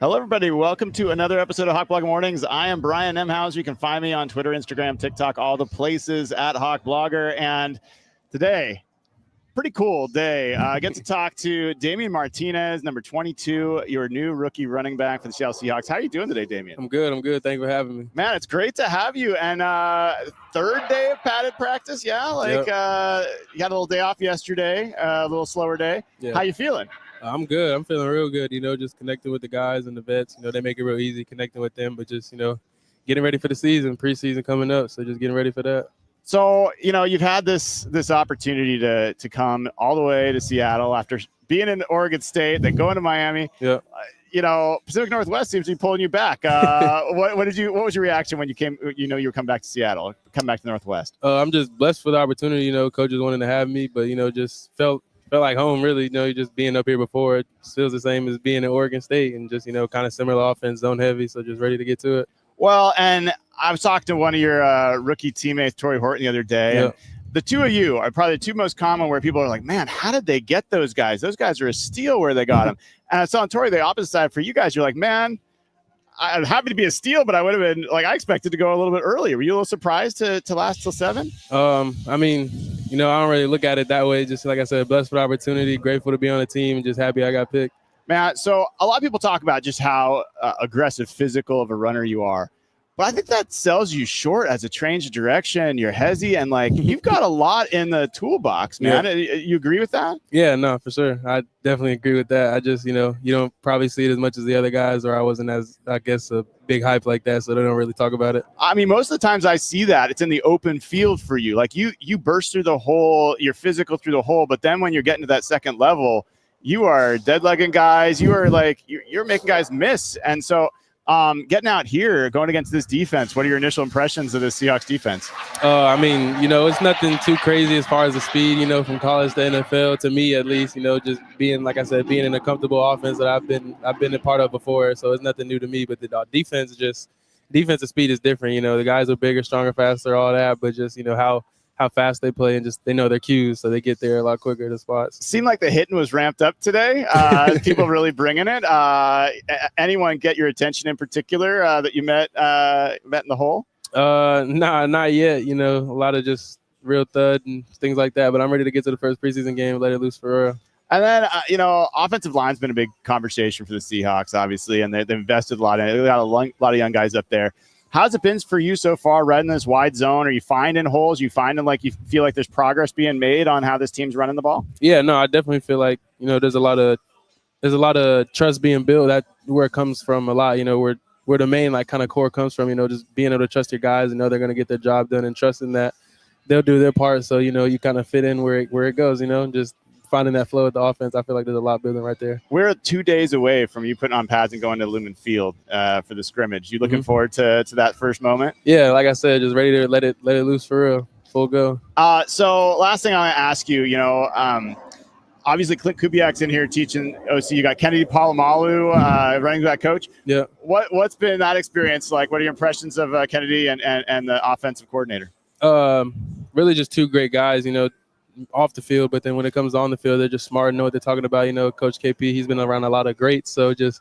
Hello, everybody. Welcome to another episode of Hawk Blogger Mornings. I am Brian Emhouse. You can find me on Twitter, Instagram, TikTok, all the places at Hawk Blogger. And today, pretty cool day. I get to talk to Damien Martinez, number 22, your new rookie running back for the Seattle Seahawks. How are you doing today, Damien? I'm good. Thank you for having me. Man, it's great to have you. And third day of padded practice, yeah? You got a little day off yesterday, a little slower day. Yeah. How you feeling? I'm good. I'm feeling real good, just connecting with the guys and the vets. They make it real easy connecting with them, but just, getting ready for the season, preseason coming up. So just getting ready for that. So, you've had this opportunity to come all the way to Seattle after being in Oregon State, then going to Miami. Yeah. Pacific Northwest seems to be pulling you back. What was your reaction when you came, you were coming back to Seattle, come back to the Northwest? I'm just blessed for the opportunity. Coaches wanted to have me, but, just felt like home, really. Just being up here before, it feels the same as being in Oregon State and just, kind of similar offense, zone heavy. So just ready to get to it. Well, and I was talking to one of your rookie teammates, Torrey Horton, the other day. Yeah. And the two of you are probably the two most common where people are like, man, how did they get those guys? Those guys are a steal where they got them. And I saw on Torrey, the opposite side for you guys. You're like, man, I'm happy to be a steal, but I would have been I expected to go a little bit earlier. Were you a little surprised to last till 7? I don't really look at it that way. Just like I said, blessed for the opportunity, grateful to be on the team, and just happy I got picked. Man, so a lot of people talk about just how aggressive, physical of a runner you are. But I think that sells you short as a change of direction. You're hezzy, and you've got a lot in the toolbox, man. Yeah. You agree with that? Yeah, no, for sure. I definitely agree with that. I just, you don't probably see it as much as the other guys, or I wasn't as, I guess, a big hype like that, so they don't really talk about it. I mean, most of the times I see that, it's in the open field for you. You burst through the hole, you're physical through the hole, but then when you're getting to that second level, you are dead-legging guys. You are you're making guys miss. And so getting out here, going against this defense, what are your initial impressions of the Seahawks defense? It's nothing too crazy as far as the speed, from college to NFL, to me at least, just being, like I said, being in a comfortable offense that I've been a part of before. So it's nothing new to me, but the defensive speed is different. The guys are bigger, stronger, faster, all that, but just, how fast they play and just they know their cues, so they get there a lot quicker to spots. Seemed like the hitting was ramped up today. People really bringing it. Anyone get your attention in particular that you met in the hole? Nah, not yet. A lot of just real thud and things like that. But I'm ready to get to the first preseason game and let it loose for real. And then, offensive line's been a big conversation for the Seahawks, obviously, and they've invested a lot in it. They've got a lot of young guys up there. How's it been for you so far, right in this wide zone? Are you finding holes? You finding you feel like there's progress being made on how this team's running the ball? Yeah, no, I definitely feel like, there's a lot of trust being built. That's where it comes from a lot, where the main kind of core comes from, just being able to trust your guys and know they're going to get their job done and trusting that they'll do their part. So, you kind of fit in where it goes, just finding that flow with the offense. I feel like there's a lot building right there. We're 2 days away from you putting on pads and going to Lumen Field for the scrimmage. You looking forward to that first moment? Yeah, like I said, just ready to let it loose for real. Full go. So last thing I want to ask you, obviously Clint Kubiak's in here teaching OC. You got Kennedy Palomalu, running back coach. Yeah. What's been that experience like? What are your impressions of Kennedy and the offensive coordinator? Really just two great guys, off the field, but then when it comes on the field, they're just smart and know what they're talking about. Coach KP, he's been around a lot of greats, so just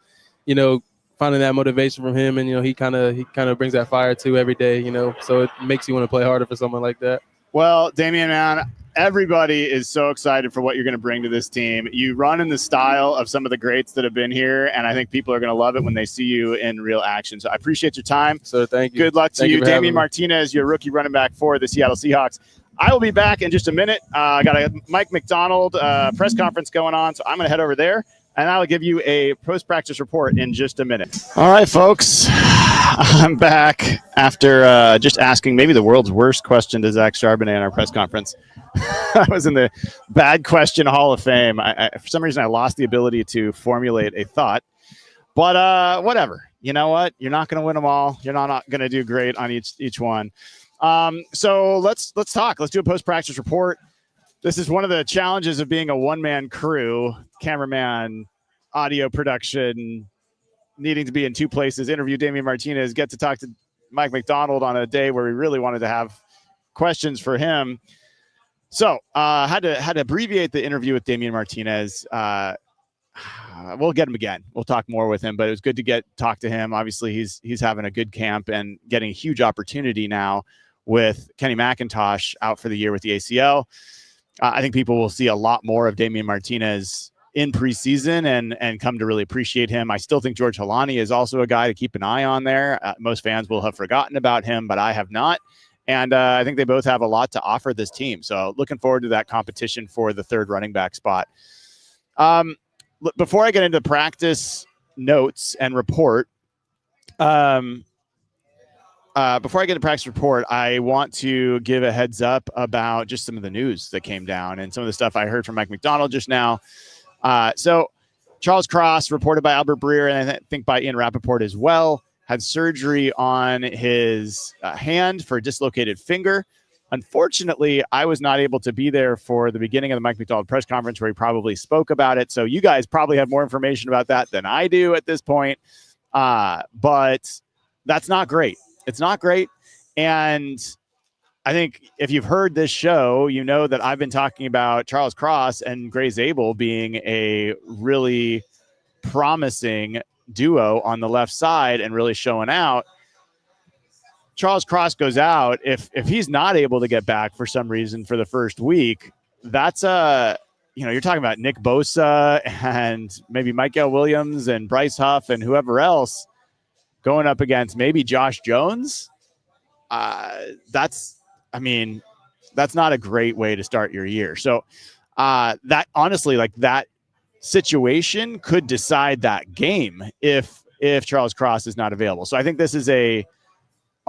finding that motivation from him, and he kind of brings that fire too every day, so it makes you want to play harder for someone like that. Well, Damien, man, everybody is so excited for what you're going to bring to this team. You run in the style of some of the greats that have been here, and I think people are going to love it when they see you in real action. So I appreciate your time. So thank you. Good luck to you, Damien Martinez, your rookie running back for the Seattle Seahawks. I will be back in just a minute. I got a Mike McDonald press conference going on, so I'm going to head over there, and I will give you a post-practice report in just a minute. All right, folks. I'm back after just asking maybe the world's worst question to Zach Charbonnet in our press conference. I was in the bad question Hall of Fame. For some reason, I lost the ability to formulate a thought. But whatever. You know what? You're not going to win them all. You're not going to do great on each one. So let's talk. Let's do a post-practice report. This is one of the challenges of being a one-man crew, cameraman, audio production, needing to be in two places, interview Damien Martinez, get to talk to Mike McDonald on a day where we really wanted to have questions for him. So had to abbreviate the interview with Damien Martinez. How we'll get him again. We'll talk more with him, but it was good to talk to him. Obviously, he's having a good camp and getting a huge opportunity now with Kenny McIntosh out for the year with the ACL. I think people will see a lot more of Damien Martinez in preseason and come to really appreciate him. I still think George Holani is also a guy to keep an eye on there. Most fans will have forgotten about him, but I have not. And I think they both have a lot to offer this team. So looking forward to that competition for the third running back spot. Before I get into practice notes and report, I want to give a heads up about just some of the news that came down and some of the stuff I heard from Mike McDonald just now. So Charles Cross, reported by Albert Breer, and I think by Ian Rappaport as well, had surgery on his hand for a dislocated finger. Unfortunately, I was not able to be there for the beginning of the Mike McDonald press conference where he probably spoke about it. So you guys probably have more information about that than I do at this point. But that's not great. It's not great. And I think if you've heard this show, you know that I've been talking about Charles Cross and Gray Zabel being a really promising duo on the left side and really showing out. Charles Cross goes out. If he's not able to get back for some reason for the first week, that's you're talking about Nick Bosa and maybe Michael Williams and Bryce Huff and whoever else going up against maybe Josh Jones. That's not a great way to start your year. So that honestly, like that situation could decide that game if Charles Cross is not available. So I think this is a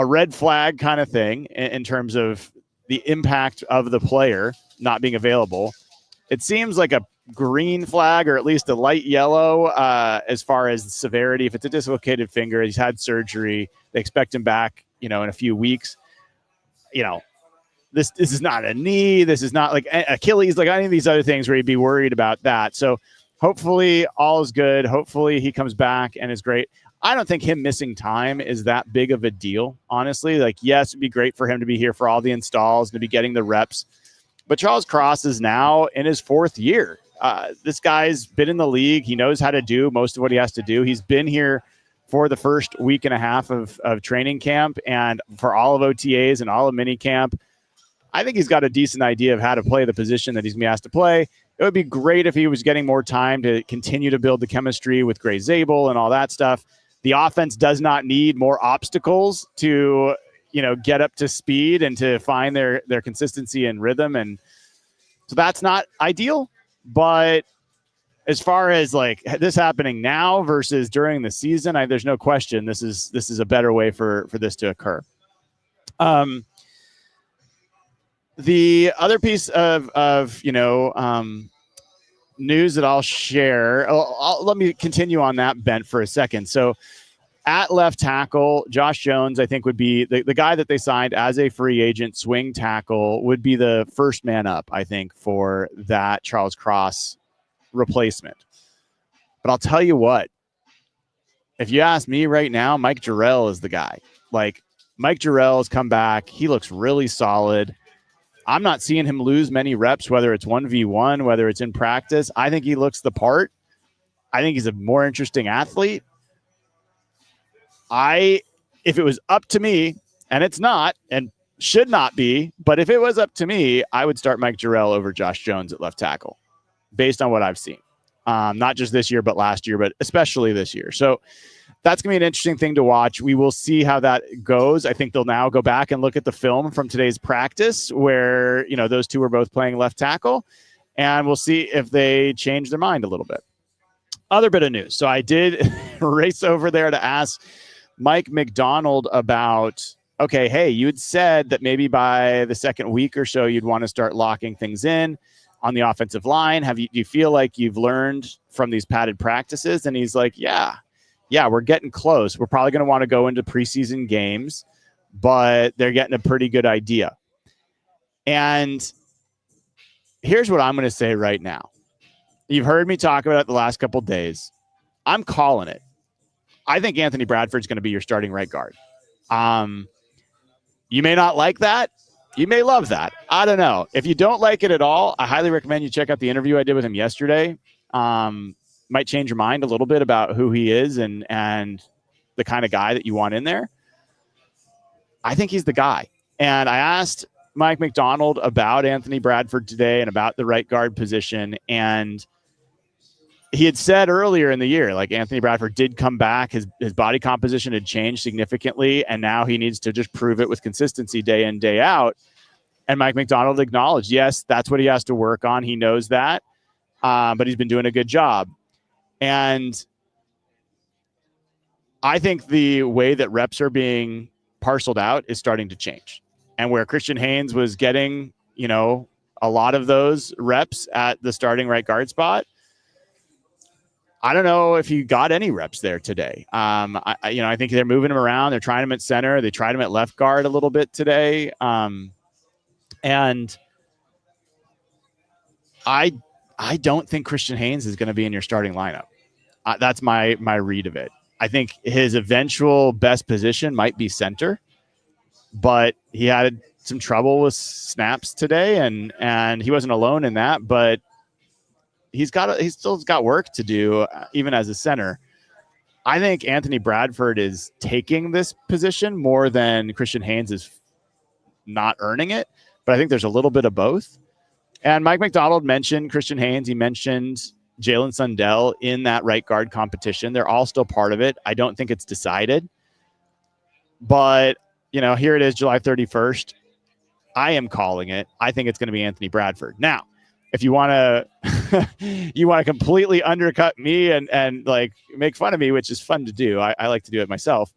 red flag kind of thing in terms of the impact of the player not being available. It seems like a green flag, or at least a light yellow as far as severity. If it's a dislocated finger, he's had surgery, they expect him back, in a few weeks. This is not a knee. This is not like Achilles, like any of these other things where you'd be worried about that. So hopefully all is good. Hopefully he comes back and is great. I don't think him missing time is that big of a deal, honestly. Like, yes, it'd be great for him to be here for all the installs, to be getting the reps. But Charles Cross is now in his fourth year. This guy's been in the league. He knows how to do most of what he has to do. He's been here for the first week and a half of training camp and for all of OTAs and all of mini camp. I think he's got a decent idea of how to play the position that he's going to be asked to play. It would be great if he was getting more time to continue to build the chemistry with Gray Zabel and all that stuff. The offense does not need more obstacles to, get up to speed and to find their consistency and rhythm. And so that's not ideal. But as far as like this happening now versus during the season, there's no question this is a better way for this to occur. The other piece of news that I'll share, let me continue on that bent for a second. So at left tackle, Josh Jones, I think, would be the guy that they signed as a free agent swing tackle, would be the first man up, I think, for that Charles Cross replacement. But I'll tell you what, if you ask me right now, Mike Jarrell is the guy. Like, Mike Jarrell has come back. He looks really solid. I'm not seeing him lose many reps, whether it's 1v1, whether it's in practice. I think he looks the part. I think he's a more interesting athlete. If it was up to me, and it's not, and should not be, but if it was up to me, I would start Mike Jarrell over Josh Jones at left tackle, based on what I've seen. Not just this year, but last year, but especially this year. So that's going to be an interesting thing to watch. We will see how that goes. I think they'll now go back and look at the film from today's practice where, those two were both playing left tackle, and we'll see if they change their mind a little bit. Other bit of news. So I did race over there to ask Mike McDonald about, okay, hey, you had said that maybe by the second week or so, you'd want to start locking things in on the offensive line. Do you feel like you've learned from these padded practices? And he's like, yeah, we're getting close. We're probably going to want to go into preseason games, but they're getting a pretty good idea. And here's what I'm going to say right now. You've heard me talk about it the last couple of days. I'm calling it. I think Anthony Bradford's going to be your starting right guard. You may not like that. You may love that. I don't know. If you don't like it at all, I highly recommend you check out the interview I did with him yesterday. might change your mind a little bit about who he is and the kind of guy that you want in there, I think he's the guy. And I asked Mike Macdonald about Anthony Bradford today and about the right guard position. And he had said earlier in the year, like, Anthony Bradford did come back. His body composition had changed significantly. And now he needs to just prove it with consistency day in, day out. And Mike Macdonald acknowledged, yes, that's what he has to work on. He knows that. But he's been doing a good job. And I think the way that reps are being parceled out is starting to change. And where Christian Haynes was getting, a lot of those reps at the starting right guard spot, I don't know if he got any reps there today. I think they're moving him around. They're trying him at center. They tried him at left guard a little bit today. And I don't think Christian Haynes is going to be in your starting lineup. That's my read of it. I think his eventual best position might be center, but he had some trouble with snaps today, and he wasn't alone in that. But he's still got work to do, even as a center. I think Anthony Bradford is taking this position more than Christian Haynes is not earning it, but I think there's a little bit of both. And Mike Macdonald mentioned Christian Haynes. He mentioned Jalen Sundell in that right guard competition. They're all still part of it. I don't think it's decided. But, here it is, July 31st. I am calling it. I think it's going to be Anthony Bradford. Now, if you want to completely undercut me and like make fun of me, which is fun to do. I like to do it myself.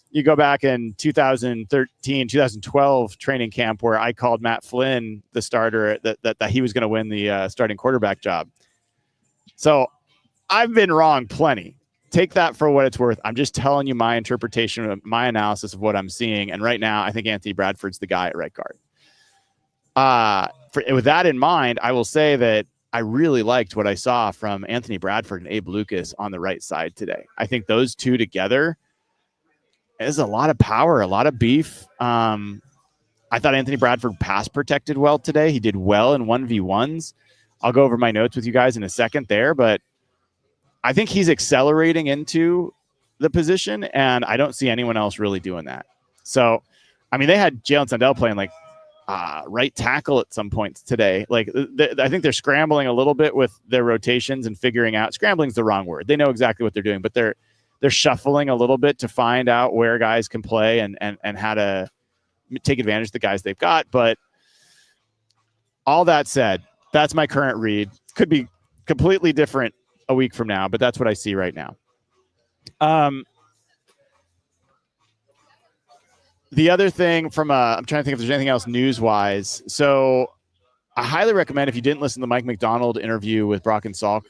You go back in 2013, 2012 training camp where I called Matt Flynn the starter, that he was going to win the starting quarterback job. So I've been wrong plenty. Take that for what it's worth. I'm just telling you my interpretation of my analysis of what I'm seeing. And right now, I think Anthony Bradford's the guy at right guard. With that in mind, I will say that I really liked what I saw from Anthony Bradford and Abe Lucas on the right side today. I think those two together is a lot of power, a lot of beef. I thought Anthony Bradford pass protected well today. He did well in 1v1s. I'll go over my notes with you guys in a second there, but I think he's accelerating into the position, and I don't see anyone else really doing that. So, they had Jalen Sundell playing like right tackle at some points today. Like, I think they're scrambling a little bit with their rotations and figuring out. Scrambling is the wrong word. They know exactly what they're doing, but they're shuffling a little bit to find out where guys can play and how to take advantage of the guys they've got. But all that said, that's my current read. Could be completely different a week from now, but that's what I see right now. The other thing I'm trying to think if there's anything else news-wise. So I highly recommend, if you didn't listen to the Mike Macdonald interview with Brock and Salk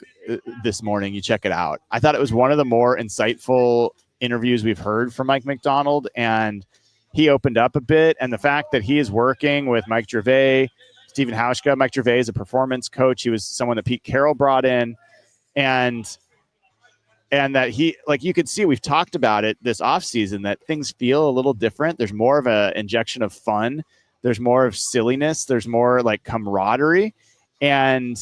this morning, you check it out. I thought it was one of the more insightful interviews we've heard from Mike Macdonald, and he opened up a bit. And the fact that he is working with Mike Gervais, Stephen Hauschka. Mike Gervais is a performance coach. He was someone that Pete Carroll brought in, and that he, like, you could see, we've talked about it this offseason, that things feel a little different. There's more of an injection of fun. There's more of silliness. There's more like camaraderie. And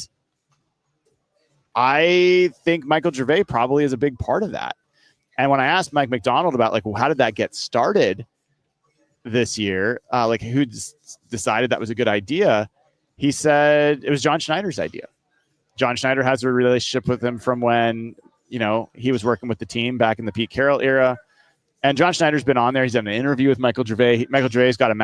I think Michael Gervais probably is a big part of that. And when I asked Mike Macdonald about, like, well, how did that get started this year? Like, who decided that was a good idea? He said it was John Schneider's idea. John Schneider has a relationship with him from when, he was working with the team back in the Pete Carroll era. And John Schneider's been on there. He's done an interview with Michael Gervais. Michael Gervais got a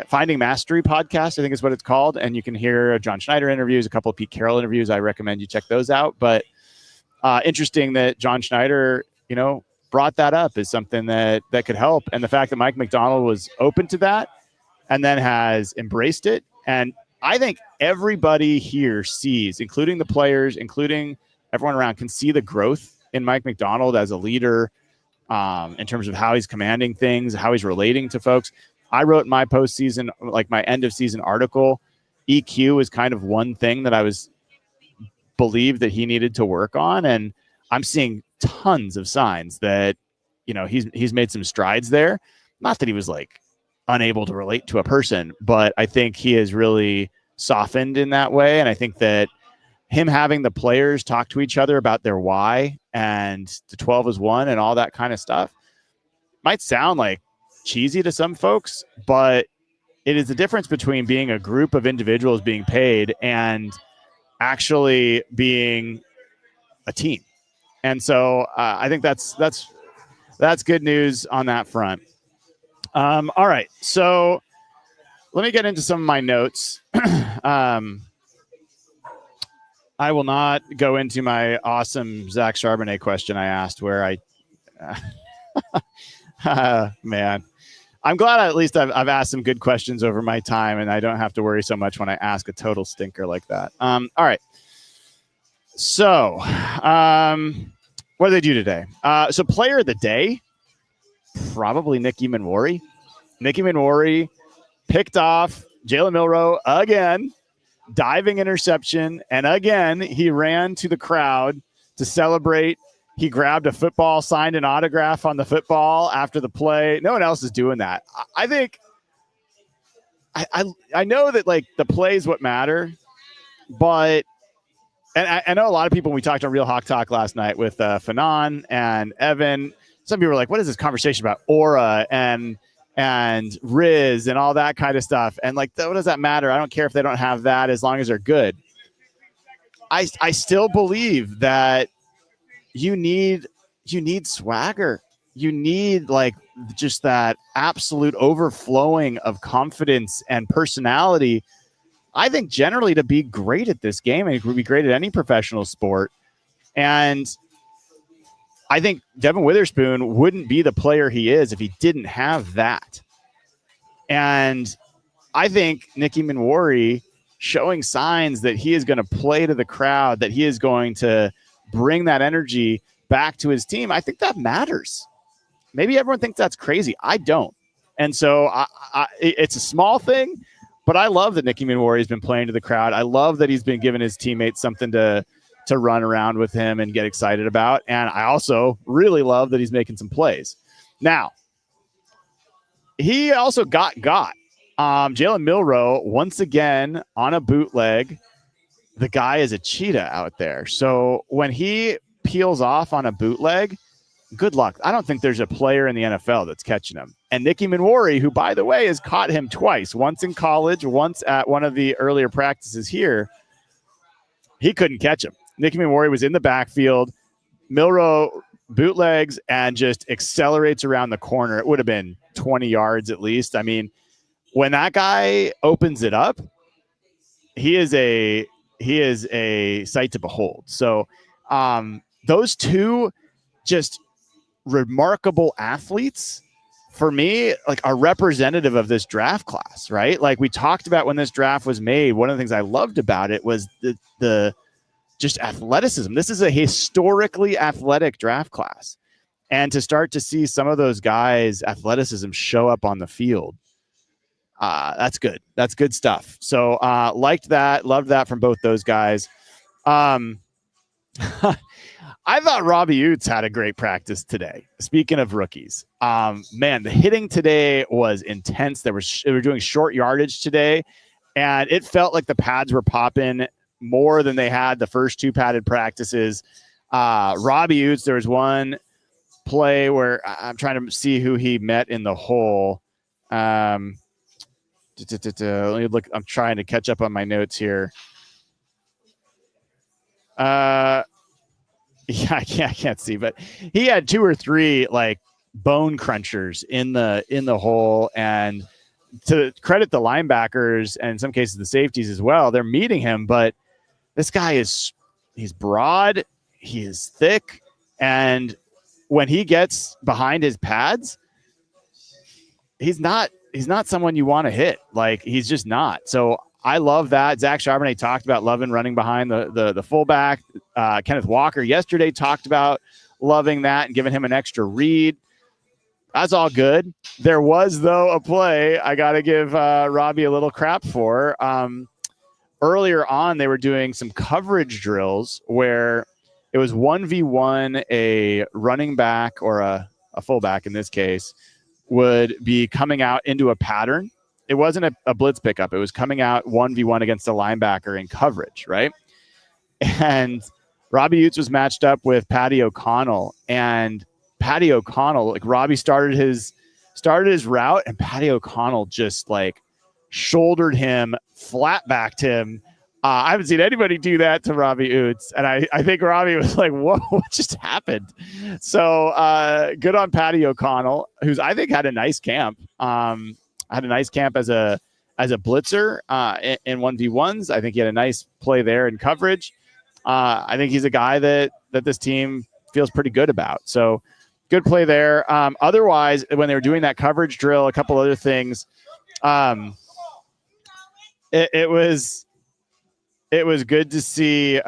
Finding Mastery podcast, I think is what it's called. And you can hear John Schneider interviews, a couple of Pete Carroll interviews. I recommend you check those out. But interesting that John Schneider, brought that up as something that could help. And the fact that Mike Macdonald was open to that and then has embraced it. And I think everybody here sees, including the players, including everyone around, can see the growth in Mike Macdonald as a leader, in terms of how he's commanding things, how he's relating to folks. I wrote my postseason, like my end of season article, EQ is kind of one thing that I believed that he needed to work on. And I'm seeing tons of signs that, he's made some strides there. Not that he was like unable to relate to a person, but I think he has really softened in that way. And I think that him having the players talk to each other about their why and the 12 is one and all that kind of stuff might sound like cheesy to some folks, but it is the difference between being a group of individuals being paid and actually being a team. And so I think that's good news on that front. All right. So let me get into some of my notes. I will not go into my awesome Zach Charbonnet question I asked where man, I'm glad at least I've asked some good questions over my time and I don't have to worry so much when I ask a total stinker like that. All right. So what did they do today? So player of the day, probably Nicky Manwari. Nicky Manwari picked off Jalen Milroe again, diving interception. And again, he ran to the crowd to celebrate. He grabbed a football, signed an autograph on the football after the play. No one else is doing that. I think I know that like the play is what matter, but and I know a lot of people when we talked on Real Hawk Talk last night with Fanon and Evan, some people were like, what is this conversation about aura and Riz and all that kind of stuff? And like, what does that matter? I don't care if they don't have that as long as they're good. I still believe that you need swagger. You need like just that absolute overflowing of confidence and personality. I think generally to be great at this game, and it would be great at any professional sport. And I think Devin Witherspoon wouldn't be the player he is if he didn't have that. And I think Nicky Manwari showing signs that he is going to play to the crowd, that he is going to bring that energy back to his team. I think that matters. Maybe everyone thinks that's crazy. I don't. And so it's a small thing, but I love that Nicky Manwari has been playing to the crowd. I love that he's been giving his teammates something to run around with him and get excited about. And I also really love that he's making some plays. Now, he also got Jalen Milroe once again on a bootleg. The guy is a cheetah out there. So when he peels off on a bootleg, good luck. I don't think there's a player in the NFL that's catching him. And Nicky Manwari, who, by the way, has caught him twice, once in college, once at one of the earlier practices here, he couldn't catch him. Nicky Manwari was in the backfield. Milroe bootlegs and just accelerates around the corner. It would have been 20 yards at least. I mean, when that guy opens it up, he is a sight to behold. So those two just remarkable athletes for me, like, are representative of this draft class, right? Like we talked about when this draft was made, one of the things I loved about it was the just athleticism. This is a historically athletic draft class. And to start to see some of those guys' athleticism show up on the field, that's good. That's good stuff. So liked that, loved that from both those guys. I thought Robbie Oots had a great practice today. Speaking of rookies, man, the hitting today was intense. They were doing short yardage today, and it felt like the pads were popping more than they had the first two padded practices. Robbie Oots, there was one play where I'm trying to see who he met in the hole. Let me look. I'm trying to catch up on my notes here. Yeah, I can't see, but he had two or three like bone crunchers in the hole. And to credit the linebackers and in some cases the safeties as well, they're meeting him. But this guy he's broad, he is thick, and when he gets behind his pads, he's not someone you want to hit. Like, he's just not. So I love that. Zach Charbonnet talked about loving running behind the fullback. Kenneth Walker yesterday talked about loving that and giving him an extra read. That's all good. There was, though, a play I got to give Robbie a little crap for. Earlier on, they were doing some coverage drills where it was 1v1, a running back or a fullback in this case would be coming out into a pattern. it wasn't a blitz pickup. It was coming out 1v1 against a linebacker in coverage, right? And Robbie Utes was matched up with Patty O'Connell, and Patty O'Connell, like Robbie started his route, and Patty O'Connell just like shouldered him, flat backed him. I haven't seen anybody do that to Robbie Utes, and I think Robbie was like, "Whoa, what just happened?" So good on Patty O'Connell, who's I think had a nice camp. Had a nice camp as a blitzer in 1v1s. I think he had a nice play there in coverage. I think he's a guy that this team feels pretty good about. So good play there. Otherwise, when they were doing that coverage drill, a couple other things. It was good to see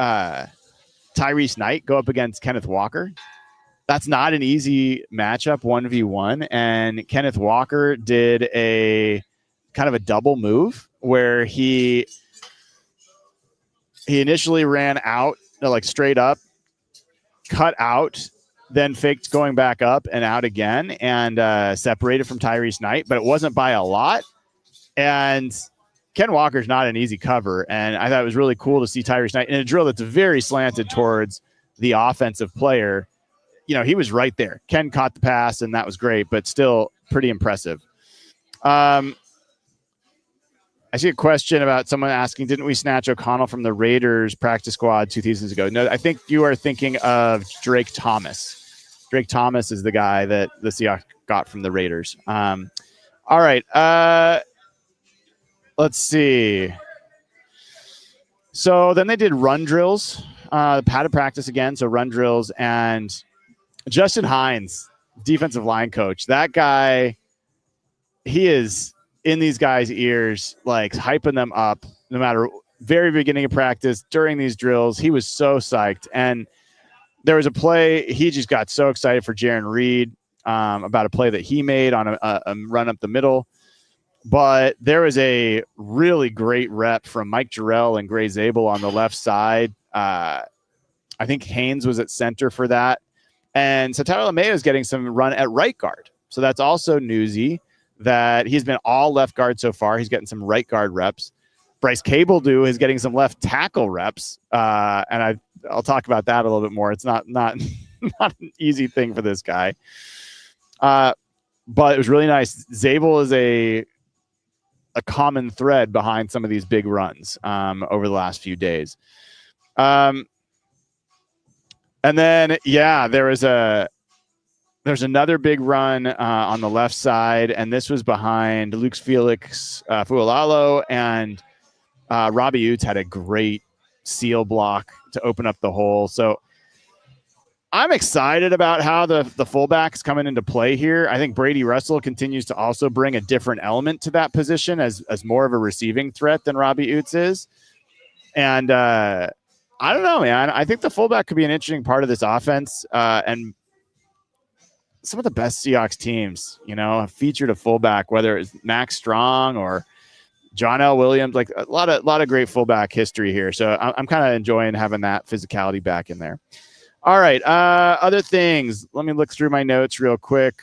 Tyrese Knight go up against Kenneth Walker. That's not an easy matchup, 1v1. And Kenneth Walker did a kind of a double move where he initially ran out, like straight up, cut out, then faked going back up and out again, and separated from Tyrese Knight, but it wasn't by a lot. And Ken Walker's not an easy cover, and I thought it was really cool to see Tyrese Knight in a drill that's very slanted towards the offensive player. You know, he was right there. Ken caught the pass, and that was great, but still pretty impressive. I see a question about someone asking, didn't we snatch O'Connell from the Raiders practice squad 2 seasons ago? No, I think you are thinking of Drake Thomas. Drake Thomas is the guy that the Seahawks got from the Raiders. All right. Let's see. So then they did run drills, padded practice again, so run drills. And Justin Hines, defensive line coach, that guy, he is in these guys' ears, like hyping them up no matter very beginning of practice, during these drills. He was so psyched. And there was a play, he just got so excited for Jaron Reed about a play that he made on a run up the middle. But there was a really great rep from Mike Jarrell and Gray Zabel on the left side. I think Haynes was at center for that. And so Tyler LeMayo is getting some run at right guard. So that's also newsy that he's been all left guard so far. He's getting some right guard reps. Bryce Cable is getting some left tackle reps. And I'll talk about that a little bit more. It's not an easy thing for this guy. But it was really nice. Zabel is a common thread behind some of these big runs over the last few days. And then, there's another big run on the left side, and this was behind Luke Felix Fualalo, and Robbie Utes had a great seal block to open up the hole. So I'm excited about how the fullbacks coming into play here. I think Brady Russell continues to also bring a different element to that position as more of a receiving threat than Robbie Utes is. And I don't know, man. I think the fullback could be an interesting part of this offense. And some of the best Seahawks teams, have featured a fullback, whether it's Max Strong or John L. Williams, like a lot of great fullback history here. So I'm kind of enjoying having that physicality back in there. All right. Other things. Let me look through my notes real quick.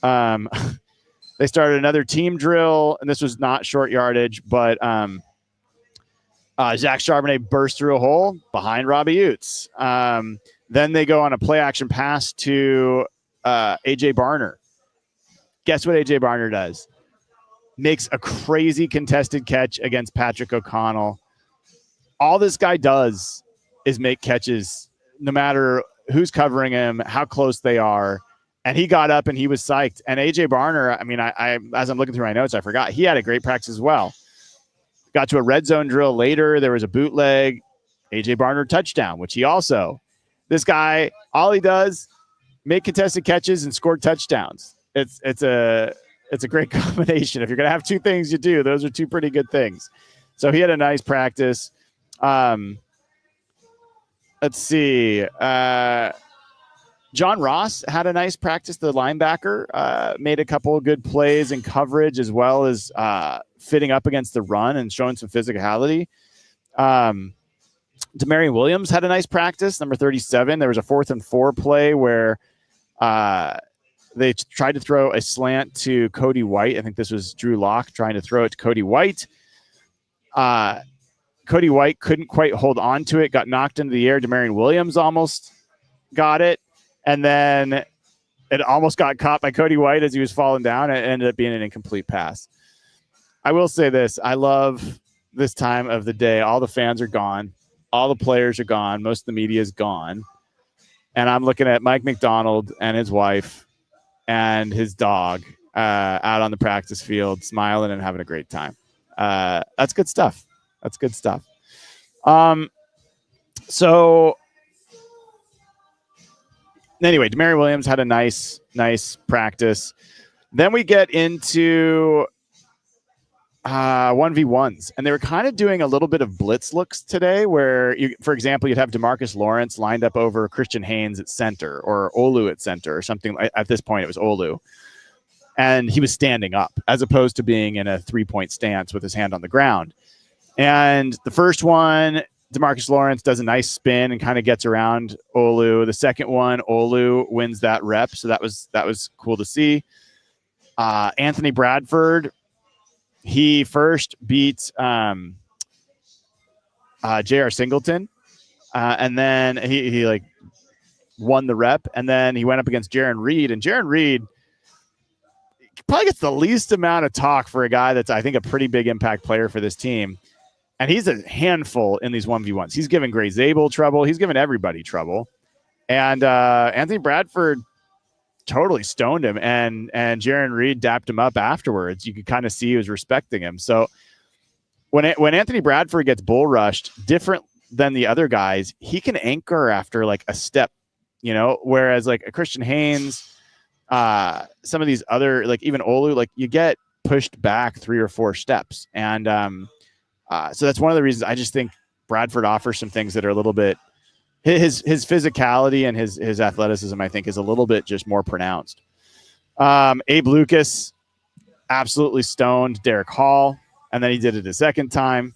They started another team drill, and this was not short yardage, but Zach Charbonnet burst through a hole behind Robbie Utes. Then they go on a play action pass to A.J. Barner. Guess what A.J. Barner does? Makes a crazy contested catch against Patrick O'Connell. All this guy does is make catches no matter who's covering him, how close they are. And he got up and he was psyched. And A.J. Barner, I as I'm looking through my notes, I forgot he had a great practice as well. Got to a red zone drill later. There was a bootleg. A.J. Barner touchdown, which this guy, all he does, make contested catches and score touchdowns. It's a great combination. If you're going to have two things you do, those are two pretty good things. So he had a nice practice. Let's see. John Ross had a nice practice. The linebacker made a couple of good plays in coverage, as well as fitting up against the run and showing some physicality. Demarion Williams had a nice practice, number 37. There was a 4th and 4 play where They tried to throw a slant to Cody White. I think this was Drew Lock trying to throw it to Cody White. Cody White couldn't quite hold on to it, got knocked into the air. Damarian Williams almost got it. And then it almost got caught by Cody White as he was falling down. It ended up being an incomplete pass. I will say this. I love this time of the day. All the fans are gone. All the players are gone. Most of the media is gone. And I'm looking at Mike McDonald and his wife and his dog out on the practice field, smiling and having a great time. That's good stuff. That's good stuff. So anyway, Damarian Williams had a nice practice. Then we get into 1v1s, and they were kind of doing a little bit of blitz looks today where, for example, you'd have DeMarcus Lawrence lined up over Christian Haynes at center or Olu at center or something. At this point, it was Olu. And he was standing up as opposed to being in a 3-point stance with his hand on the ground. And the first one, DeMarcus Lawrence does a nice spin and kind of gets around Olu. The second one, Olu wins that rep. So that was cool to see. Anthony Bradford, he first beat J.R. Singleton, and then he like won the rep, and then he went up against Jaron Reed, and Jaron Reed probably gets the least amount of talk for a guy that's, I think, a pretty big impact player for this team, and he's a handful in these 1v1s. He's given Gray Zabel trouble. He's given everybody trouble, and Anthony Bradford totally stoned him, and Jaron Reed dapped him up afterwards. You could kind of see he was respecting him. So when Anthony Bradford gets bull rushed, different than the other guys, he can anchor after like a step, whereas like a Christian Haynes, some of these other, like even Olu, like you get pushed back 3 or 4 steps. And so that's one of the reasons I just think Bradford offers some things that are a little bit, his physicality and his athleticism, I think, is a little bit just more pronounced. Abe Lucas absolutely stoned Derek Hall, and then he did it a second time.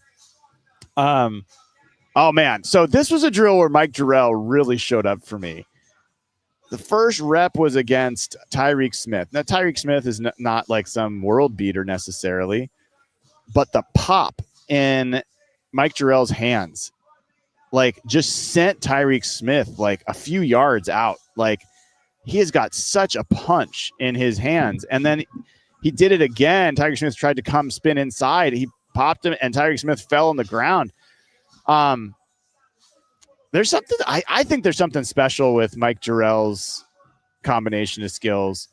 Oh, man. So this was a drill where Mike Jarrell really showed up for me. The first rep was against Tyreek Smith. Now, Tyreek Smith is not like some world beater necessarily, but the pop in Mike Jarrell's hands like just sent Tyreek Smith like a few yards out. Like he has got such a punch in his hands. And then he did it again. Tyreek Smith tried to come spin inside. He popped him and Tyreek Smith fell on the ground. There's something, I think there's something special with Mike Jarrell's combination of skills.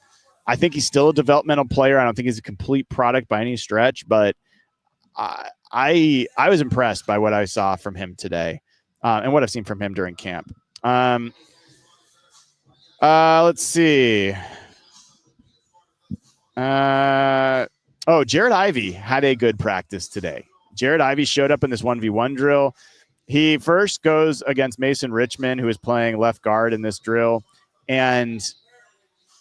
I think he's still a developmental player. I don't think he's a complete product by any stretch, but I was impressed by what I saw from him today. And what I've seen from him during camp. Let's see. Jared Ivey had a good practice today. Jared Ivey showed up in this 1v1 drill. He first goes against Mason Richmond, who is playing left guard in this drill. And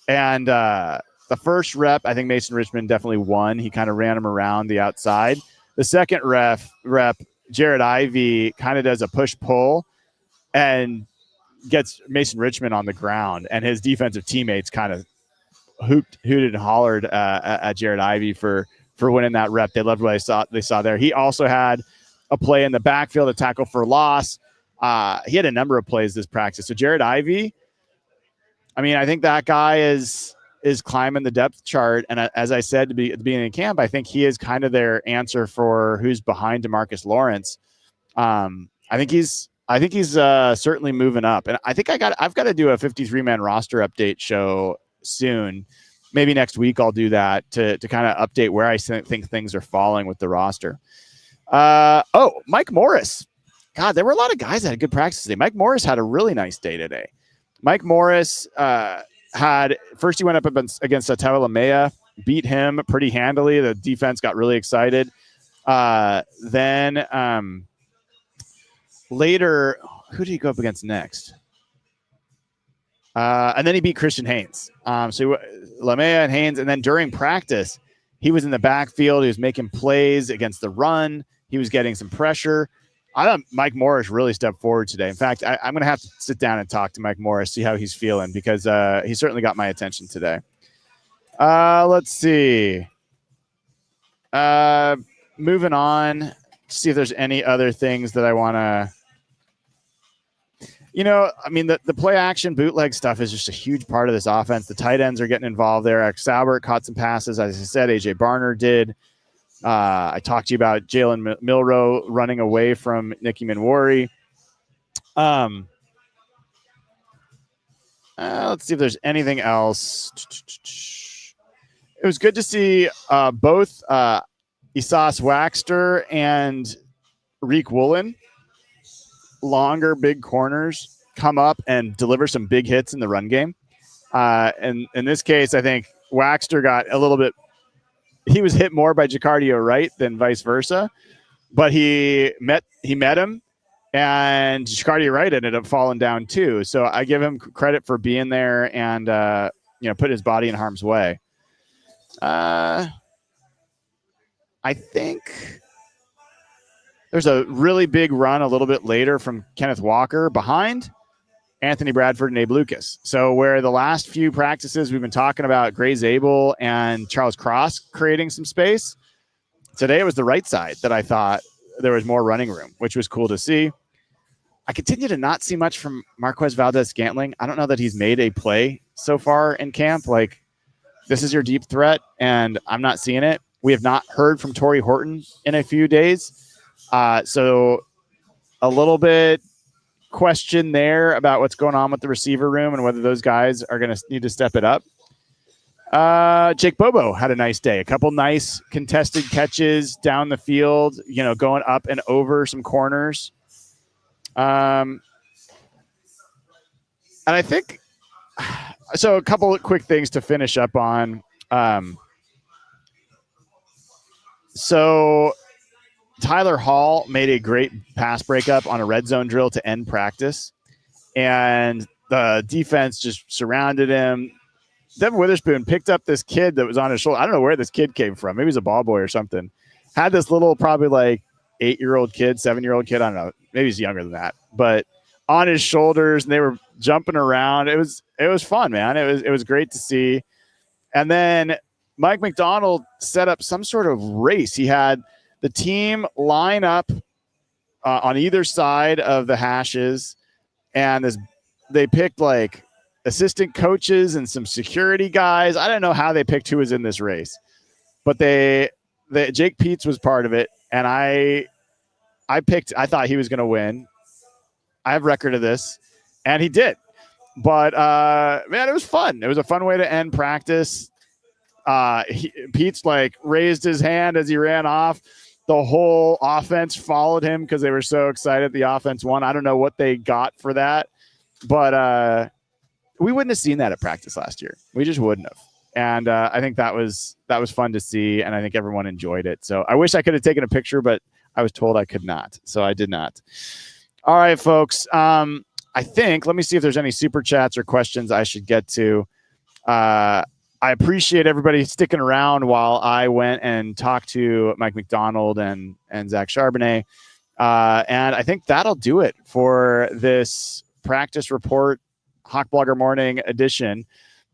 the first rep, I think Mason Richmond definitely won. He kind of ran him around the outside. The second rep, Jared Ivey kind of does a push-pull and gets Mason Richmond on the ground, and his defensive teammates kind of hooted and hollered at Jared Ivey for winning that rep. They loved what they saw there. He also had a play in the backfield, a tackle for loss. He had a number of plays this practice. So Jared Ivey, I mean, I think that guy is climbing the depth chart. And as I said at the beginning of camp, I think he is kind of their answer for who's behind DeMarcus Lawrence. I think he's certainly moving up. And I think I've got to do a 53-man roster update show soon. Maybe next week I'll do that to kind of update where I think things are falling with the roster. Mike Morris. God, there were a lot of guys that had good practice today. Mike Morris had a really nice day today. Mike Morris, he went up against Ataola Mea, beat him pretty handily. The defense got really excited. Then later, who did he go up against next? And then he beat Christian Haynes. So Lamea and Haynes, and then during practice, he was in the backfield. He was making plays against the run. He was getting some pressure. I thought Mike Morris really stepped forward today. In fact, I'm going to have to sit down and talk to Mike Morris, see how he's feeling, because he certainly got my attention today. Let's see. Moving on. See if there's any other things that I want to. I mean, the play action bootleg stuff is just a huge part of this offense. The tight ends are getting involved there. Albert caught some passes. As I said, AJ Barner did. I talked to you about Jalen Milroe running away from Nicky Minwari. Let's see if there's anything else. It was good to see both Isas Waxter and Reek Woolen, longer, big corners, come up and deliver some big hits in the run game. And in this case, I think Waxter got a little bit. He was hit more by Jacardio Wright than vice versa, but he met him, and Jacardio Wright ended up falling down too. So I give him credit for being there and put his body in harm's way. I think there's a really big run a little bit later from Kenneth Walker behind Anthony Bradford and Abe Lucas. So where the last few practices we've been talking about Gray Zabel and Charles Cross creating some space, today it was the right side that I thought there was more running room, which was cool to see. I continue to not see much from Marquez Valdez-Scantling. I don't know that he's made a play so far in camp. Like, this is your deep threat, and I'm not seeing it. We have not heard from Torrey Horton in a few days. So a little bit question there about what's going on with the receiver room and whether those guys are going to need to step it up. Jake Bobo had a nice day. A couple nice contested catches down the field, going up and over some corners. And I think, so a couple of quick things to finish up on. So Tyler Hall made a great pass breakup on a red zone drill to end practice, and the defense just surrounded him. Devin Witherspoon picked up this kid that was on his shoulder. I don't know where this kid came from. Maybe he's a ball boy or something. Had this little, probably like 8-year-old kid, 7-year-old kid. I don't know. Maybe he's younger than that, but on his shoulders, and they were jumping around. It was fun, man. It was great to see. And then Mike McDonald set up some sort of race. He had the team line up on either side of the hashes, and they picked like assistant coaches and some security guys. I don't know how they picked who was in this race, but Jake Peets was part of it, and I thought he was going to win. I have record of this, and he did. But man, it was fun. It was a fun way to end practice. Pete's like raised his hand as he ran off. The whole offense followed him because they were so excited the offense won. I don't know what they got for that, but we wouldn't have seen that at practice last year. We just wouldn't have. And I think that was fun to see, and I think everyone enjoyed it. So I wish I could have taken a picture, but I was told I could not, so I did not. All right, folks. I think, let me see if there's any super chats or questions I should get to. I appreciate everybody sticking around while I went and talked to Mike McDonald and Zach Charbonnet. And I think that'll do it for this practice report Hawk Blogger Morning edition.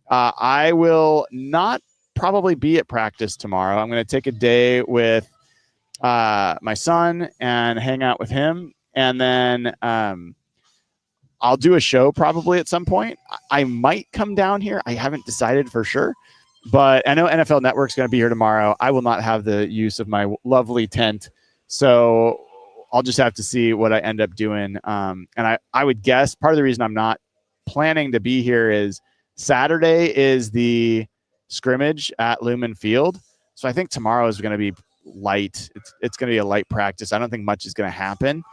I will not probably be at practice tomorrow. I'm going to take a day with my son and hang out with him. And then I'll do a show probably at some point. I might come down here. I haven't decided for sure, but I know NFL Network's going to be here tomorrow. I will not have the use of my lovely tent, so I'll just have to see what I end up doing. And I would guess part of the reason I'm not planning to be here is Saturday is the scrimmage at Lumen Field. So I think tomorrow is going to be light. It's going to be a light practice. I don't think much is going to happen.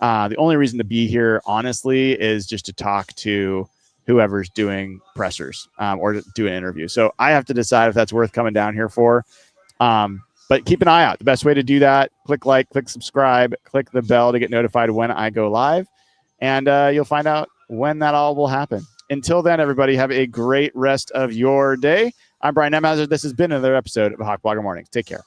The only reason to be here, honestly, is just to talk to whoever's doing pressers or do an interview. So I have to decide if that's worth coming down here for. But keep an eye out. The best way to do that, click like, click subscribe, click the bell to get notified when I go live. And you'll find out when that all will happen. Until then, everybody, have a great rest of your day. I'm Brian Nemhauser. This has been another episode of Hawk Blogger Mornings. Take care.